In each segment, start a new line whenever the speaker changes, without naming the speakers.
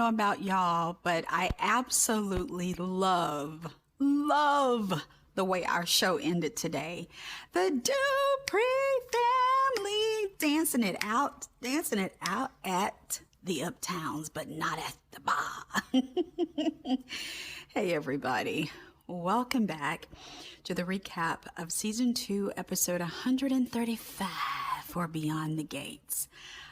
know about y'all, but I absolutely love the way our show ended today. The Dupree family dancing it out at the Uptowns, but not at the bar. Hey, everybody. Welcome back to the recap of Season 2, Episode 135 for Beyond the Gates.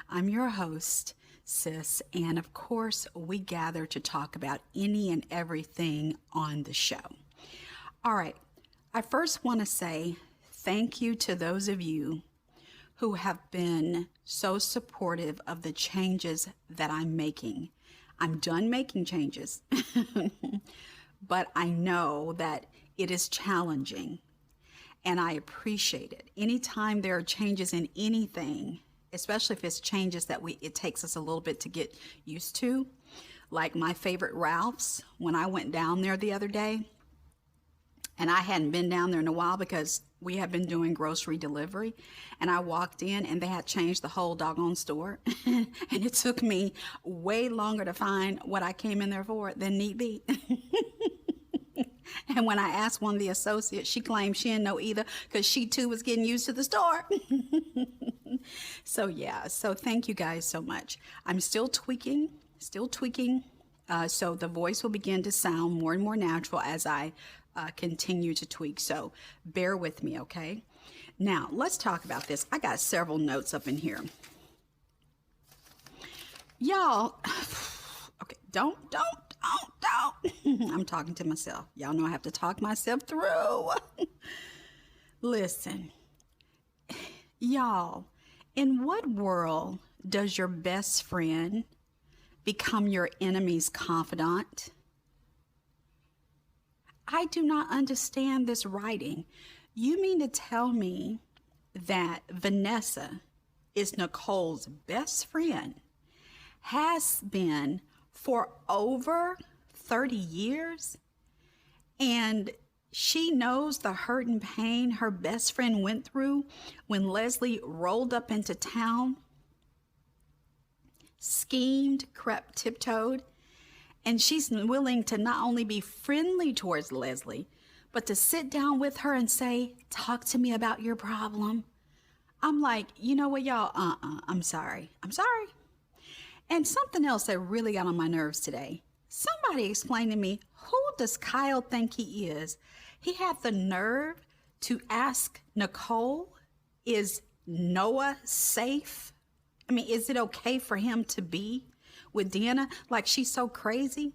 I'm your host, Sis, and of course, we gather to talk about any and everything on the show. All right, I first want to say thank you to those of you who have been so supportive of the changes that I'm making. I'm done making changes, but I know that it is challenging, and I appreciate it. Anytime there are changes in anything, especially if it's changes that it takes us a little bit to get used to, like my favorite Ralph's, when I went down there the other day, and I hadn't been down there in a while because we have been doing grocery delivery, and I walked in and they had changed the whole doggone store, and it took me way longer to find what I came in there for than need be. And when I asked one of the associates, she claimed she didn't know either because she too was getting used to the store. So thank you guys so much. I'm still tweaking. So the voice will begin to sound more and more natural as I continue to tweak. So bear with me, okay? Now, let's talk about this. I got several notes up in here. Y'all, okay, don't. I'm talking to myself. Y'all know I have to talk myself through. Listen, y'all, in what world does your best friend become your enemy's confidant? I do not understand this writing. You mean to tell me that Vanessa is Nicole's best friend, has been for over 30 years, and she knows the hurt and pain her best friend went through when Leslie rolled up into town, schemed, crept, tiptoed, and she's willing to not only be friendly towards Leslie, but to sit down with her and say, talk to me about your problem. I'm like, you know what, y'all? I'm sorry. And something else that really got on my nerves today. Somebody explained to me, who does Kyle think he is? He had the nerve to ask Nicole, is Noah safe? I mean, is it okay for him to be with Deanna? Like, she's so crazy.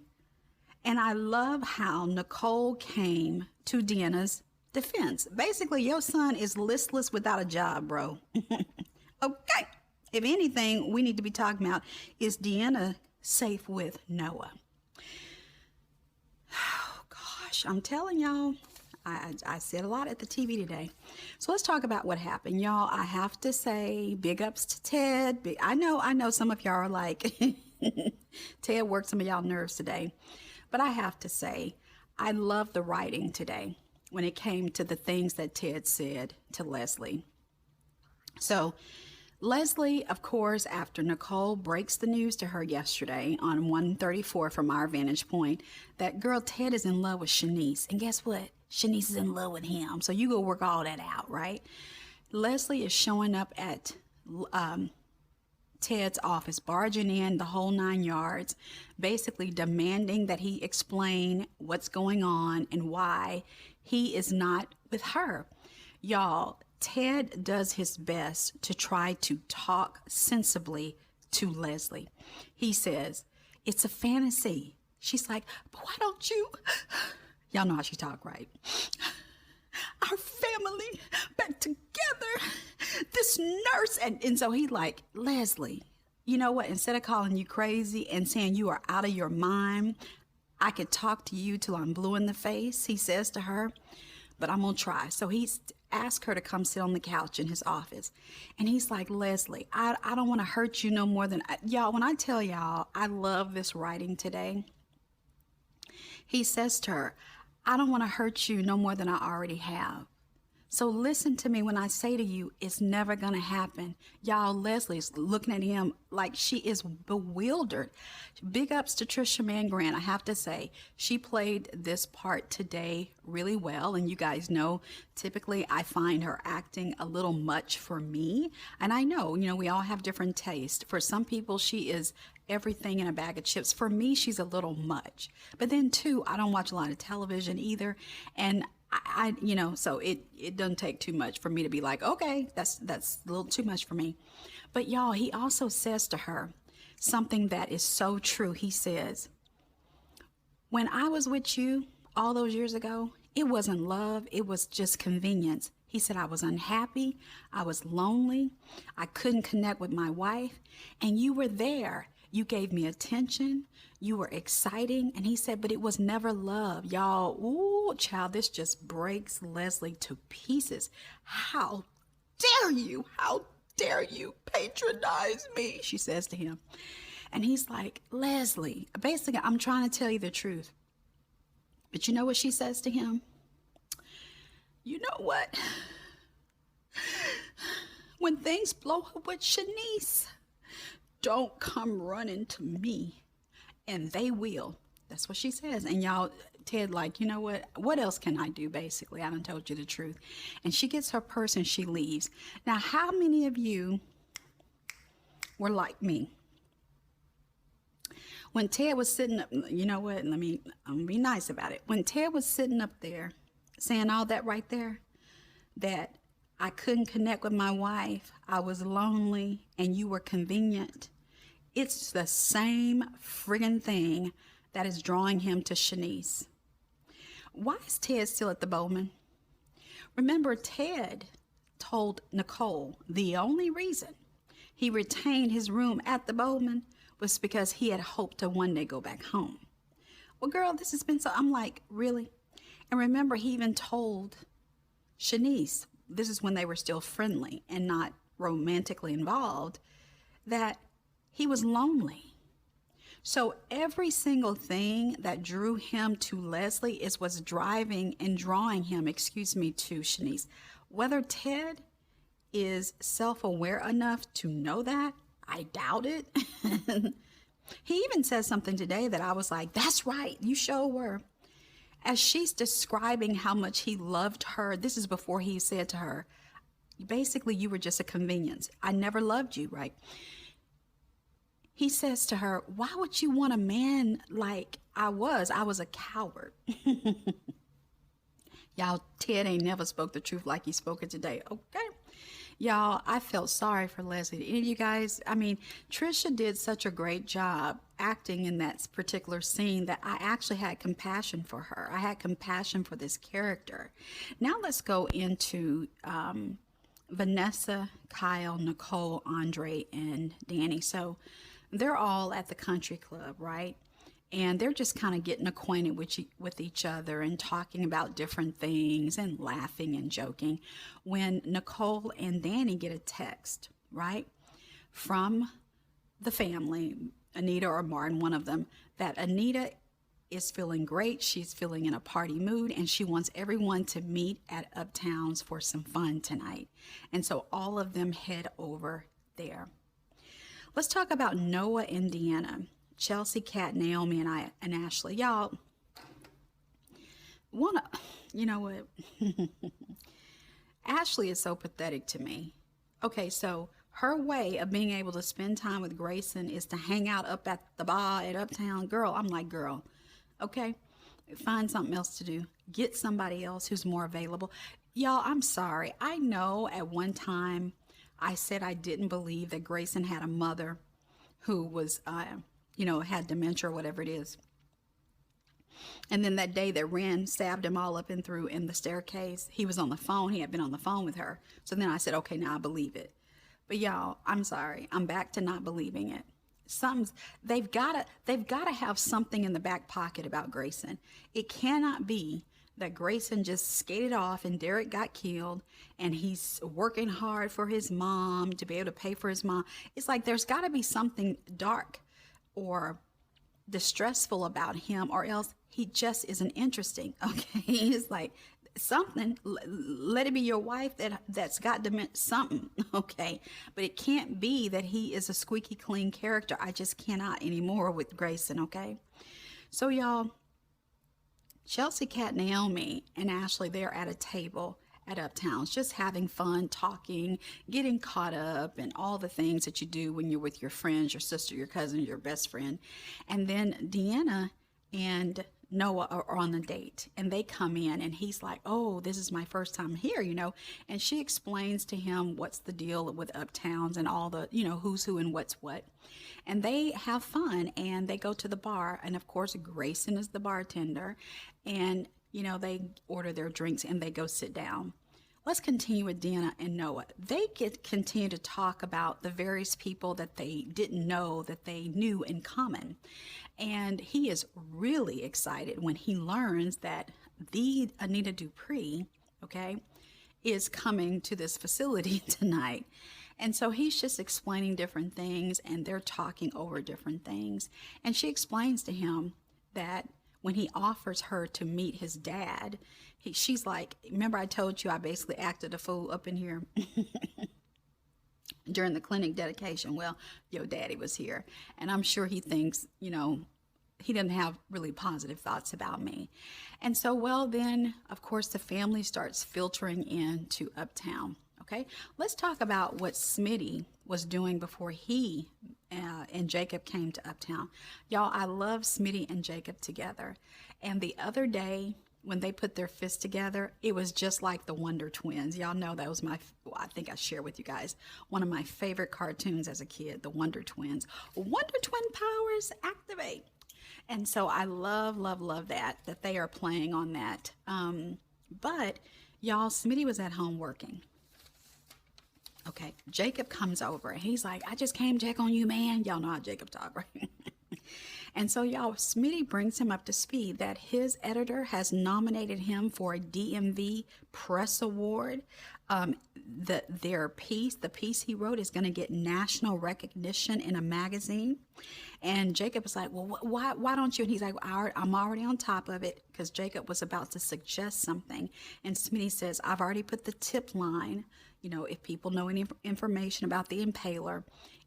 And I love how Nicole came to Deanna's defense. Basically, your son is listless without a job, bro. Okay. If anything, we need to be talking about, is Deanna safe with Noah? Oh, gosh, I'm telling y'all, I said a lot at the TV today. So let's talk about what happened. Y'all, I have to say big ups to Ted. I know some of y'all are like, Ted worked some of y'all nerves today. But I have to say, I love the writing today when it came to the things that Ted said to Leslie. So Leslie, of course, after Nicole breaks the news to her yesterday on 134 from our vantage point, that girl Ted is in love with Shanice. And guess what? Shanice is in love with him. So you go work all that out, right? Leslie is showing up at Ted's office, barging in the whole 9 yards, basically demanding that he explain what's going on and why he is not with her. Y'all, Ted does his best to try to talk sensibly to Leslie. He says, it's a fantasy. She's like, but why don't you? Y'all know how she talk, right? Our family back together. This nurse. And so he like, Leslie, you know what? Instead of calling you crazy and saying you are out of your mind, I could talk to you till I'm blue in the face, he says to her, but I'm going to try. So he's asked her to come sit on the couch in his office. And he's like, Leslie, I don't want to hurt you no more than, y'all, when I tell y'all, I love this writing today. He says to her, I don't want to hurt you no more than I already have. So listen to me when I say to you, it's never going to happen. Y'all, Leslie's looking at him like she is bewildered. Big ups to Trisha Mann-Grant. I have to say, she played this part today really well. And you guys know, typically I find her acting a little much for me. And I know, we all have different taste. For some people, she is everything in a bag of chips. For me, she's a little much. But then too, I don't watch a lot of television either. And so it doesn't take too much for me to be like, okay, that's a little too much for me. But y'all, he also says to her something that is so true. He says, when I was with you all those years ago, it wasn't love. It was just convenience. He said, I was unhappy. I was lonely. I couldn't connect with my wife. And you were there. You gave me attention. You were exciting. And he said, but it was never love. Y'all, ooh, child, this just breaks Leslie to pieces. How dare you? How dare you patronize me? She says to him. And he's like, Leslie, basically, I'm trying to tell you the truth. But you know what she says to him? You know what? When things blow up with Shanice, don't come running to me, and they will. That's what she says. And y'all, Ted, like, you know what else can I do? Basically, I done told you the truth. And she gets her purse and she leaves. Now, how many of you were like me? When Ted was sitting up, you know what? I'm gonna be nice about it. When Ted was sitting up there saying all that right there, that I couldn't connect with my wife, I was lonely, and you were convenient. It's the same friggin' thing that is drawing him to Shanice. Why is Ted still at the Bowman? Remember, Ted told Nicole the only reason he retained his room at the Bowman was because he had hoped to one day go back home. Well, girl, this has been so... I'm like, really? And remember, he even told Shanice, this is when they were still friendly and not romantically involved, that he was lonely. So every single thing that drew him to Leslie is what's driving and drawing him, to Shanice. Whether Ted is self-aware enough to know that, I doubt it. He even said something today that I was like, that's right, you sure were. As she's describing how much he loved her, this is before he said to her, basically, you were just a convenience. I never loved you, right? He says to her, why would you want a man like I was? I was a coward. Y'all, Ted ain't never spoke the truth like he spoke it today, okay? Y'all, I felt sorry for Leslie. Any of you guys, Trisha did such a great job acting in that particular scene that I actually had compassion for her. I had compassion for this character. Now let's go into Vanessa, Kyle, Nicole, Andre, and Danny. So they're all at the country club, right? And they're just kind of getting acquainted with each other and talking about different things and laughing and joking when Nicole and Danny get a text, right, from the family, Anita or Martin, one of them, that Anita is feeling great. She's feeling in a party mood, and she wants everyone to meet at Uptowns for some fun tonight. And so all of them head over there. Let's talk about Noah and Deanna. Chelsea, Kat, Naomi, and Ashley. Y'all, you know what? Ashley is so pathetic to me. Okay, so her way of being able to spend time with Grayson is to hang out up at the bar at Uptown. Girl, I'm like, girl, okay, find something else to do. Get somebody else who's more available. Y'all, I'm sorry. I know at one time I said I didn't believe that Grayson had a mother who was... had dementia or whatever it is. And then that day that Ren stabbed him all up and through in the staircase, he was on the phone. He had been on the phone with her. So then I said, okay, now I believe it. But y'all, I'm sorry. I'm back to not believing it. They've got to have something in the back pocket about Grayson. It cannot be that Grayson just skated off and Derek got killed and he's working hard for his mom to be able to pay for his mom. It's like there's got to be something dark or distressful about him, or else he just isn't interesting. Okay, it's like something, let it be your wife that's got dementia, something. Okay, but it can't be that he is a squeaky clean character. I just cannot anymore with Grayson. Okay, so y'all, Chelsea, Cat, Naomi, and Ashley, they're at a table at Uptowns, just having fun, talking, getting caught up, and all the things that you do when you're with your friends, your sister, your cousin, your best friend. And then Deanna and Noah are on the date, and they come in, and he's like, "Oh, this is my first time here, you know." And she explains to him what's the deal with Uptowns and all the, who's who and what's what. And they have fun, and they go to the bar, and of course, Grayson is the bartender, and they order their drinks and they go sit down. Let's continue with Deanna and Noah. They continue to talk about the various people that they didn't know that they knew in common. And he is really excited when he learns that the Anita Dupree, okay, is coming to this facility tonight. And so he's just explaining different things, and they're talking over different things. And she explains to him that when he offers her to meet his dad, she's like, "Remember I told you I basically acted a fool up in here during the clinic dedication? Well, your daddy was here." And I'm sure he thinks, he doesn't have really positive thoughts about me. And so, well, then, of course, the family starts filtering into Uptown. Okay, let's talk about what Smitty was doing before he and Jacob came to Uptown. Y'all, I love Smitty and Jacob together. And the other day, when they put their fists together, it was just like the Wonder Twins. Y'all know that was I think I shared with you guys, one of my favorite cartoons as a kid, the Wonder Twins. Wonder Twin powers activate. And so I love, love, love that they are playing on that. But y'all, Smitty was at home working. Okay, Jacob comes over and he's like, "I just came to check on you, man." Y'all know how Jacob talk, right? And so y'all, Smitty brings him up to speed that his editor has nominated him for a DMV Press Award. The piece he wrote is going to get national recognition in a magazine. And Jacob was like, "Well, why don't you?" And he's like, "I'm already on top of it," because Jacob was about to suggest something. And Smitty says, "I've already put the tip line, if people know any information about the impaler,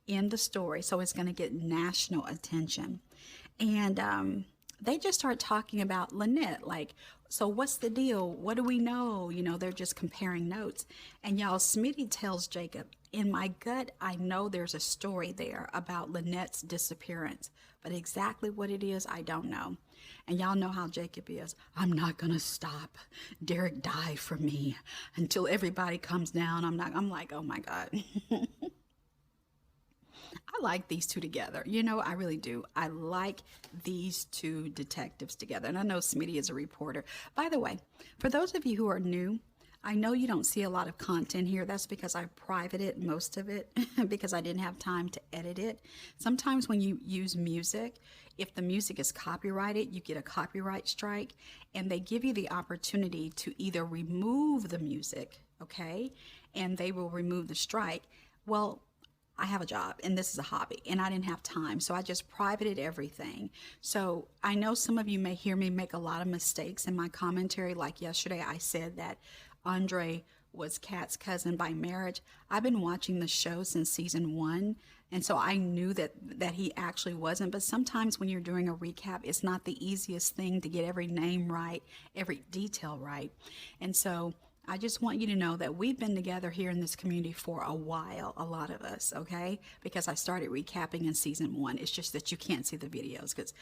in the story, so it's going to get national attention." And they just start talking about Lynette, like, "So what's the deal? What do we know?" They're just comparing notes. And y'all, Smitty tells Jacob, "In my gut, I know there's a story there about Lynette's disappearance, but exactly what it is, I don't know." And y'all know how Jacob is. "I'm not going to stop. Derek died for me until everybody comes down. I'm like, oh my God. I like these two together. I really do. I like these two detectives together. And I know Smitty is a reporter. By the way, for those of you who are new, I know you don't see a lot of content here. That's because I privated most of it because I didn't have time to edit it. Sometimes when you use music, if the music is copyrighted, you get a copyright strike, and they give you the opportunity to either remove the music, okay, and they will remove the strike. Well, I have a job and this is a hobby and I didn't have time. So I just privated everything. So I know some of you may hear me make a lot of mistakes in my commentary. Like yesterday, I said that Andre was Kat's cousin by marriage. I've been watching the show since season 1. And so I knew that he actually wasn't. But sometimes when you're doing a recap, it's not the easiest thing to get every name right, every detail right. And so I just want you to know that we've been together here in this community for a while, a lot of us, okay? Because I started recapping in season 1. It's just that you can't see the videos because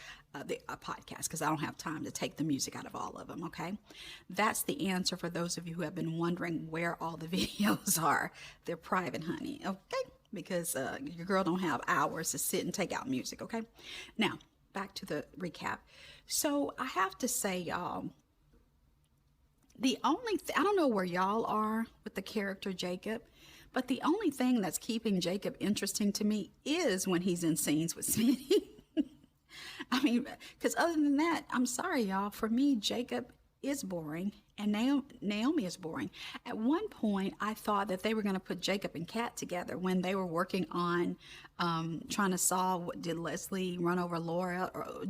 the podcast, because I don't have time to take the music out of all of them, okay? That's the answer for those of you who have been wondering where all the videos are. They're private, honey, okay? Because your girl don't have hours to sit and take out music, okay? Now, back to the recap. So I have to say, y'all, the only I don't know where y'all are with the character Jacob, but the only thing that's keeping Jacob interesting to me is when he's in scenes with Smitty. I mean, because other than that, I'm sorry, y'all. For me, Jacob is boring and Naomi is boring. At one point, I thought that they were going to put Jacob and Kat together when they were working on trying to solve what did Leslie run over Laura, or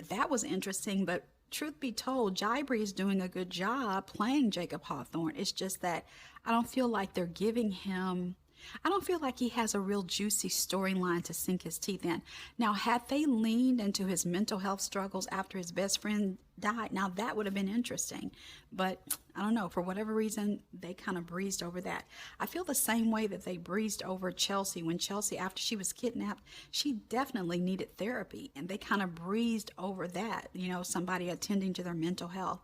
that was interesting, but truth be told, Jibri is doing a good job playing Jacob Hawthorne. It's just that I don't feel like they're giving him, I don't feel like he has a real juicy storyline to sink his teeth in. Now, had they leaned into his mental health struggles after his best friend died, now that would have been interesting. But I don't know, for whatever reason, they kind of breezed over that. I feel the same way that they breezed over Chelsea when Chelsea, after she was kidnapped, she definitely needed therapy. And they kind of breezed over that, you know, somebody attending to their mental health.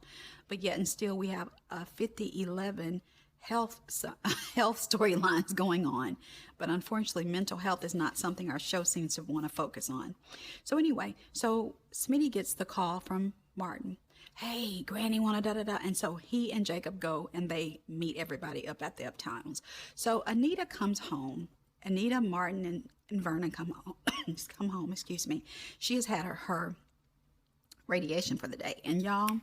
But yet and still, we have a 50-11 health storylines going on, but unfortunately mental health is not something our show seems to want to focus on. So anyway, so Smitty gets the call from Martin. Hey, Granny wanna da da da. And so he and Jacob go and they meet everybody up at the Uptowns. So Anita comes home. Anita, Martin, and Vernon come home. Come home, excuse me. She has had her radiation for the day. And y'all,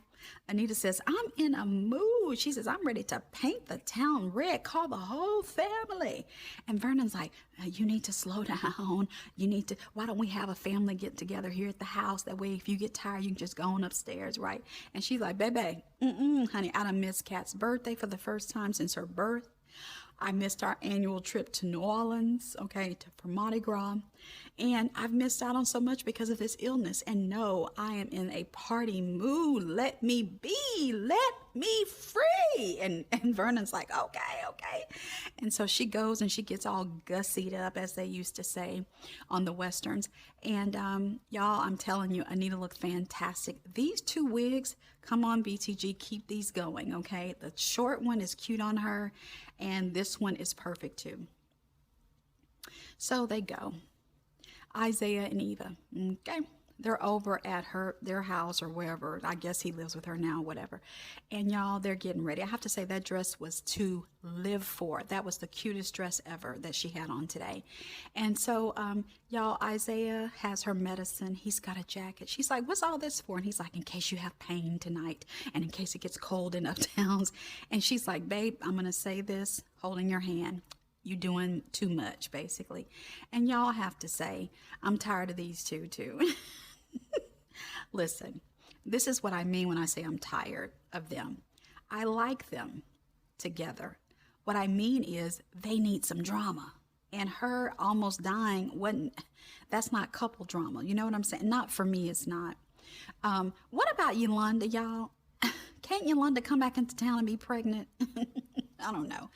Anita says, I'm in a mood. She says, I'm ready to paint the town red, call the whole family. And Vernon's like, you need to slow down. Why don't we have a family get together here at the house? That way, if you get tired, you can just go on upstairs, right? And she's like, baby, honey, I done missed Kat's birthday for the first time since her birth. I missed our annual trip to New Orleans, for Mardi Gras. And I've missed out on so much because of this illness. And no, I am in a party mood. Let me be. Let me free. And Vernon's like, okay. And so she goes and she gets all gussied up, as they used to say on the Westerns. And y'all, I'm telling you, Anita looked fantastic. These two wigs, come on, BTG, keep these going, okay? The short one is cute on her, and this one is perfect too. So they go. Isaiah and Eva, okay? They're over at their house or wherever. I guess he lives with her now, whatever. And y'all, they're getting ready. I have to say that dress was to live for. That was the cutest dress ever that she had on today. And so, y'all, Isaiah has her medicine. He's got a jacket. She's like, what's all this for? And he's like, in case you have pain tonight and in case it gets cold in Uptowns. And she's like, babe, I'm going to say this, holding your hand. You doing too much, basically. And y'all have to say, I'm tired of these two, too. Listen, this is what I mean when I say I'm tired of them. I like them together. What I mean is they need some drama. And her almost dying that's not couple drama. You know what I'm saying? Not for me, it's not. What about Yolanda, y'all? Can't Yolanda come back into town and be pregnant? I don't know.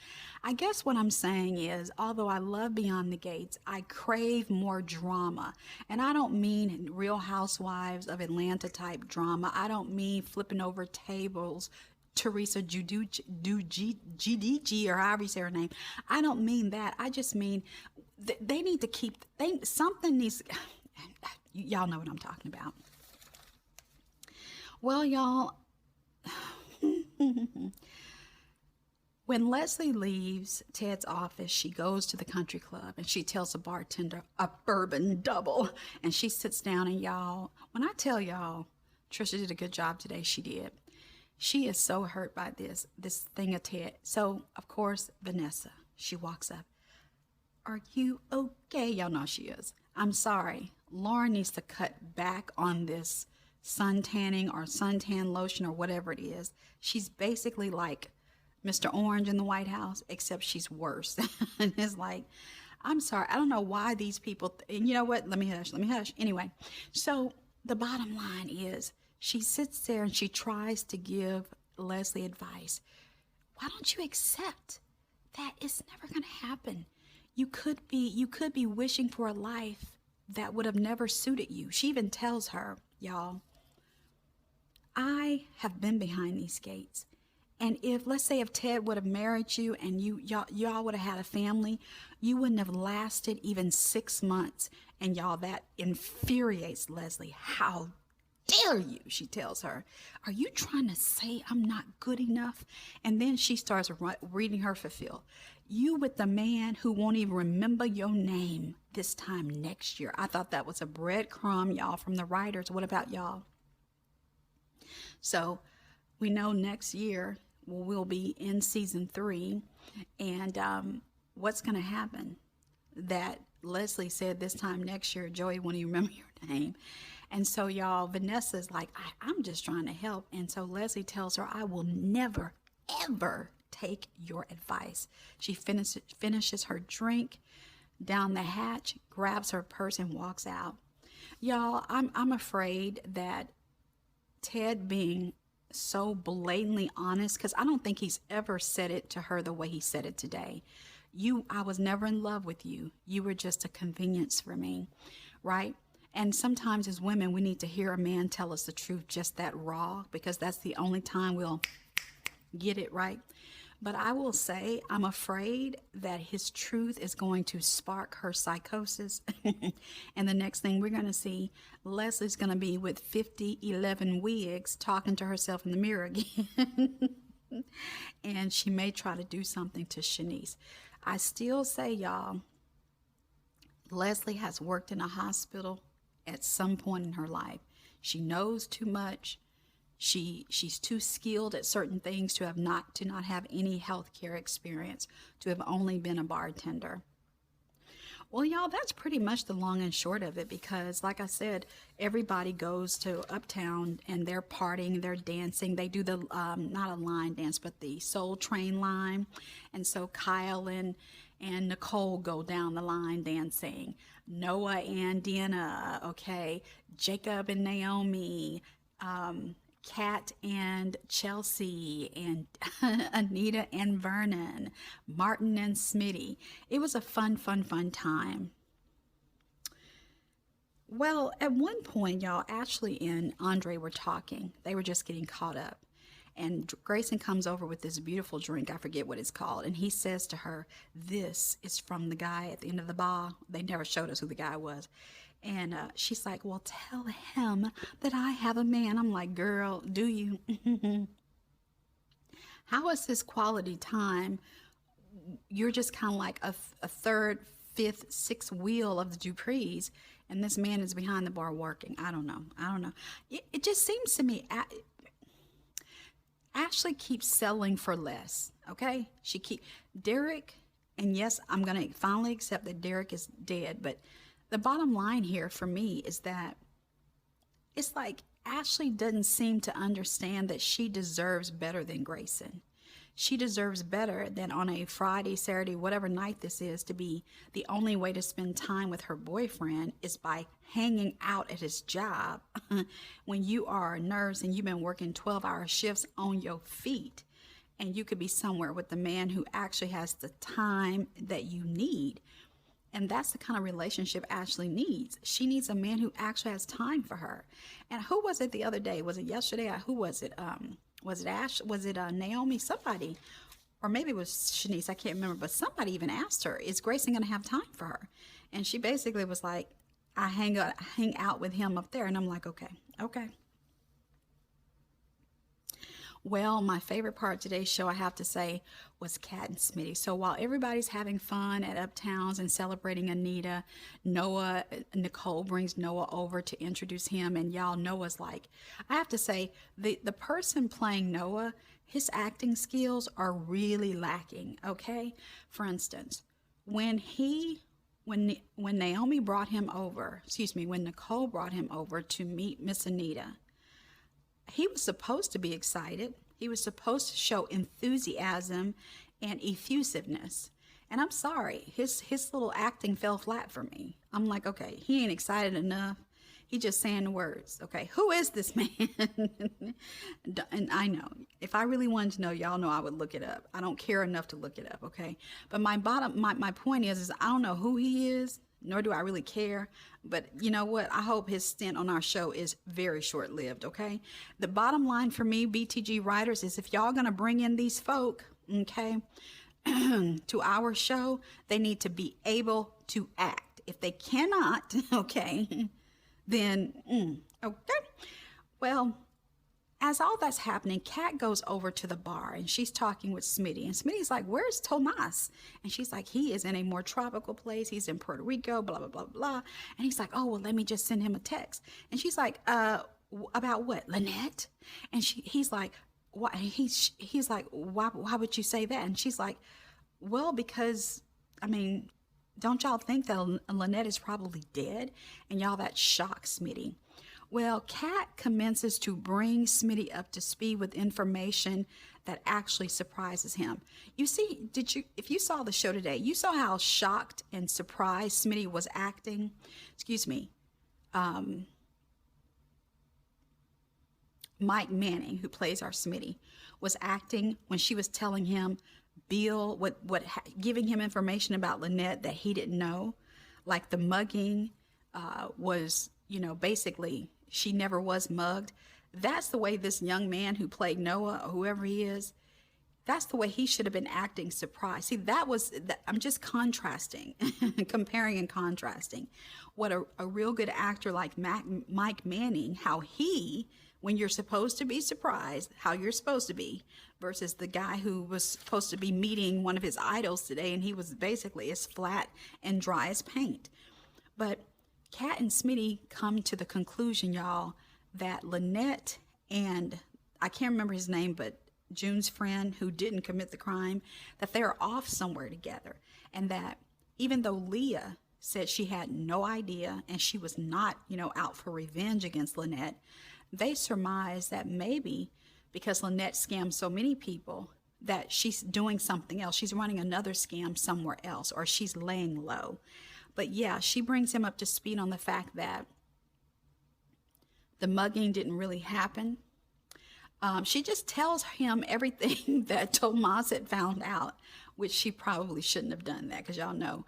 I guess what I'm saying is, although I love Beyond the Gates, I crave more drama. And I don't mean Real Housewives of Atlanta type drama. I don't mean flipping over tables, Teresa Giudice, or however you say her name. I don't mean that. I just mean they need to something needs, y'all know what I'm talking about. Well, y'all, when Leslie leaves Ted's office, she goes to the country club and she tells the bartender a bourbon double. And she sits down, and y'all, when I tell y'all, Trisha did a good job today, she did. She is so hurt by this thing of Ted. So, of course, Vanessa, she walks up. Are you okay? Y'all know she is. I'm sorry. Lauren needs to cut back on this sun tanning or suntan lotion or whatever it is. She's basically like Mr. Orange in the White House, except she's worse. And it's like, I'm sorry. I don't know why these people, and you know what? Let me hush. Anyway, so the bottom line is she sits there and she tries to give Leslie advice. Why don't you accept that it's never going to happen? You could be wishing for a life that would have never suited you. She even tells her, y'all, I have been behind these gates. And let's say if Ted would have married you and y'all would have had a family, you wouldn't have lasted even 6 months. And y'all, that infuriates Leslie. How dare you, she tells her. Are you trying to say I'm not good enough? And then she starts reading her fulfill. You with the man who won't even remember your name this time next year. I thought that was a breadcrumb, y'all, from the writers. What about y'all? So we know next year we'll be in season 3, and what's going to happen? that Leslie said this time next year, Joey won't even remember your name. And so, y'all, Vanessa's like, I'm just trying to help. And so Leslie tells her, I will never, ever take your advice. She finishes her drink down the hatch, grabs her purse, and walks out. Y'all, I'm afraid that Ted being so blatantly honest, because I don't think he's ever said it to her the way he said it today. I was never in love with you. You were just a convenience for me, right? And sometimes as women, we need to hear a man tell us the truth just that raw, because that's the only time we'll get it right. But I will say, I'm afraid that his truth is going to spark her psychosis. And the next thing we're going to see, Leslie's going to be with 11 wigs talking to herself in the mirror again. And she may try to do something to Shanice. I still say, y'all, Leslie has worked in a hospital at some point in her life. She knows too much. She's too skilled at certain things to not have any healthcare experience, to have only been a bartender. Well, y'all, that's pretty much the long and short of it, because like I said, everybody goes to Uptown and they're partying, they're dancing. They do the, not a line dance, but the Soul Train line. And so Kyle and Nicole go down the line dancing. Noah and Deanna, okay. Jacob and Naomi, Kat and Chelsea, and Anita and Vernon, Martin and Smitty. It was a fun time. Well, at one point, y'all, Ashley and Andre were talking. They were just getting caught up. And Grayson comes over with this beautiful drink. I forget what it's called. And he says to her, this is from the guy at the end of the bar. They never showed us who the guy was. And she's like, well, tell him that I have a man. I'm like, girl, do you? How is this quality time? You're just kind of like a third, fifth, sixth wheel of the Duprees, and this man is behind the bar working. I don't know. It just seems to me, Ashley keeps settling for less, okay? Derek, and yes, I'm going to finally accept that Derek is dead, but the bottom line here for me is that it's like Ashley doesn't seem to understand that she deserves better than Grayson. She deserves better than on a Friday, Saturday, whatever night this is, to be the only way to spend time with her boyfriend is by hanging out at his job when you are a nurse and you've been working 12-hour shifts on your feet, and you could be somewhere with the man who actually has the time that you need. And that's the kind of relationship Ashley needs. She needs a man who actually has time for her. And who was it the other day? Was it yesterday? Who was it? Was it Ash? Was it Naomi? Somebody, or maybe it was Shanice. I can't remember. But somebody even asked her, "Is Grayson going to have time for her?" And she basically was like, "I hang out with him up there." And I'm like, okay. Well, my favorite part of today's show, I have to say, was Kat and Smitty. So while everybody's having fun at Uptowns and celebrating Anita, Nicole brings Noah over to introduce him. And y'all, Noah's like, I have to say, the person playing Noah, his acting skills are really lacking, okay? For instance, when Naomi brought him over, when Nicole brought him over to meet Miss Anita, he was supposed to be excited. He was supposed to show enthusiasm and effusiveness. And I'm sorry, his little acting fell flat for me. I'm like, okay, he ain't excited enough. He just saying the words. Okay, who is this man? And I know, if I really wanted to know, y'all know I would look it up. I don't care enough to look it up, okay? But my point is I don't know who he is, nor do I really care. But you know what? I hope his stint on our show is very short-lived, okay? The bottom line for me, BTG writers, is if y'all going to bring in these folk, okay, to our show, they need to be able to act. If they cannot, okay, then, okay. Well, as all that's happening, Kat goes over to the bar and she's talking with Smitty. And Smitty's like, where's Tomas? And she's like, he is in a more tropical place. He's in Puerto Rico, blah, blah, blah, blah. And he's like, oh, well, let me just send him a text. And she's like, about what? Lynette? And he's like, why? He's like, why would you say that? And she's like, well, because, I mean, Don't y'all think that Lynette is probably dead? And y'all, that shocks Smitty. Well, Kat commences to bring Smitty up to speed with information that actually surprises him. You see, if you saw the show today, you saw how shocked and surprised Smitty was acting. Excuse me. Mike Manning, who plays our Smitty, was acting when she was telling him Bill, giving him information about Lynette that he didn't know, like the mugging was, basically she never was mugged. That's the way this young man who played Noah, or whoever he is, that's the way he should have been acting surprised. See, I'm just contrasting, comparing and contrasting what a real good actor like Mike Manning, how he, when you're supposed to be surprised, how you're supposed to be, versus the guy who was supposed to be meeting one of his idols today, and he was basically as flat and dry as paint. But Kat and Smitty come to the conclusion, y'all, that Lynette and, I can't remember his name, but June's friend who didn't commit the crime, that they're off somewhere together. And that even though Leah said she had no idea and she was not, out for revenge against Lynette, they surmise that maybe because Lynette scammed so many people that she's doing something else. She's running another scam somewhere else, or she's laying low. But yeah, she brings him up to speed on the fact that the mugging didn't really happen. She just tells him everything that Tomas had found out, which she probably shouldn't have done that, because y'all know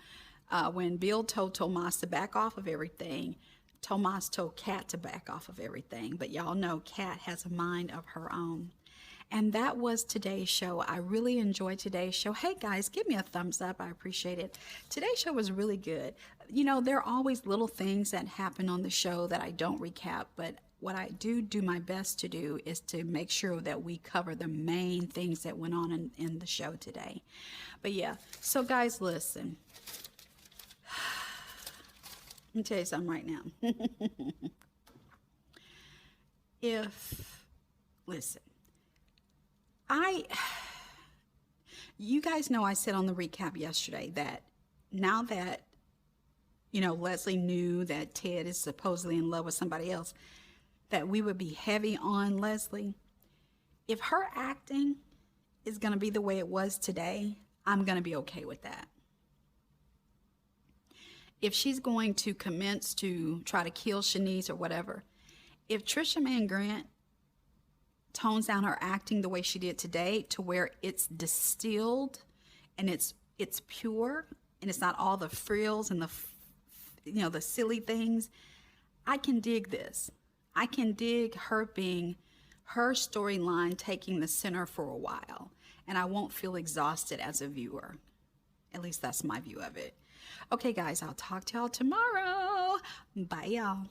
when Bill told Tomas to back off of everything, Tomas told Kat to back off of everything. But y'all know Kat has a mind of her own. And that was today's show. I really enjoyed today's show. Hey guys, give me a thumbs up. I appreciate it. Today's show was really good. There are always little things that happen on the show that I don't recap, but what I do my best to do is to make sure that we cover the main things that went on in the show today. But yeah, so guys, listen. Let me tell you something right now. Listen, you guys know I said on the recap yesterday that now that, Leslie knew that Ted is supposedly in love with somebody else, that we would be heavy on Leslie. If her acting is going to be the way it was today, I'm going to be okay with that. If she's going to commence to try to kill Shanice or whatever, if Trisha Mann Grant tones down her acting the way she did today to where it's distilled and it's pure and it's not all the frills and the silly things, I can dig this. I can dig her storyline taking the center for a while, and I won't feel exhausted as a viewer. At least that's my view of it. Okay, guys, I'll talk to y'all tomorrow. Bye, y'all.